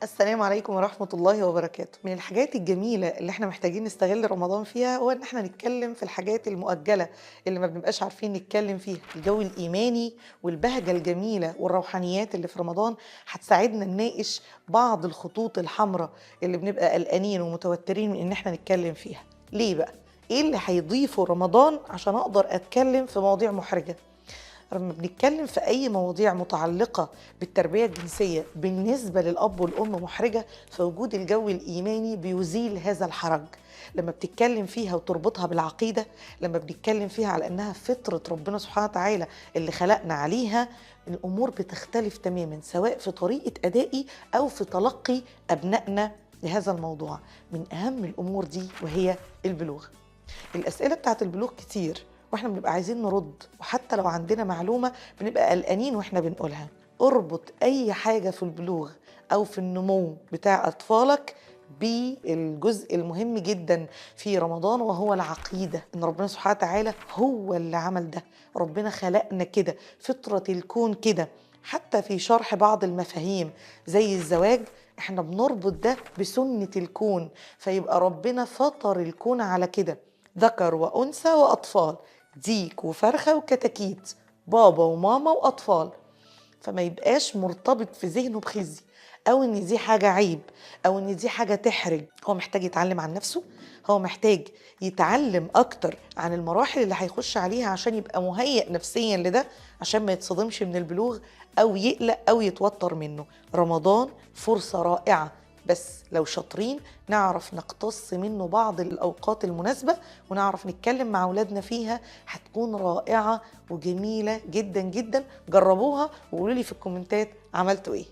السلام عليكم ورحمة الله وبركاته. من الحاجات الجميلة اللي احنا محتاجين نستغل رمضان فيها هو ان احنا نتكلم في الحاجات المؤجلة اللي ما بنبقاش عارفين نتكلم فيها. الجو الإيماني والبهجة الجميلة والروحانيات اللي في رمضان هتساعدنا نناقش بعض الخطوط الحمراء اللي بنبقى قلقانين ومتوترين من ان احنا نتكلم فيها. ليه بقى؟ ايه اللي هيضيفه رمضان عشان اقدر اتكلم في مواضيع محرجة؟ لما بنتكلم في أي مواضيع متعلقة بالتربية الجنسية بالنسبة للأب والأم محرجة، فوجود الجو الإيماني بيزيل هذا الحرج. لما بتتكلم فيها وتربطها بالعقيدة، لما بنتكلم فيها على أنها فطرة ربنا سبحانه وتعالى اللي خلقنا عليها، الأمور بتختلف تماما سواء في طريقة أدائي أو في تلقي أبنائنا لهذا الموضوع. من أهم الأمور دي وهي البلوغ. الأسئلة بتاعت البلوغ كتير واحنا بنبقى عايزين نرد، وحتى لو عندنا معلومة بنبقى قلقانين واحنا بنقولها. اربط أي حاجة في البلوغ أو في النمو بتاع أطفالك بالجزء المهم جدا في رمضان وهو العقيدة، إن ربنا سبحانه وتعالى هو اللي عمل ده. ربنا خلقنا كده، فطرة الكون كده. حتى في شرح بعض المفاهيم زي الزواج احنا بنربط ده بسنة الكون، فيبقى ربنا فطر الكون على كده، ذكر وأنثى وأطفال، ديك وفرخة وكتاكيت، بابا وماما وأطفال. فما يبقاش مرتبط في ذهنه بخزي أو إن دي حاجة عيب أو إن دي حاجة تحرج. هو محتاج يتعلم عن نفسه، هو محتاج يتعلم أكتر عن المراحل اللي هيخش عليها عشان يبقى مهيئ نفسيا لده، عشان ما يتصدمش من البلوغ أو يقلق أو يتوتر منه. رمضان فرصة رائعة، بس لو شاطرين نعرف نقتص منه بعض الأوقات المناسبة ونعرف نتكلم مع أولادنا فيها، هتكون رائعة وجميلة جدا جدا. جربوها وقولوا لي في الكومنتات عملتوا إيه.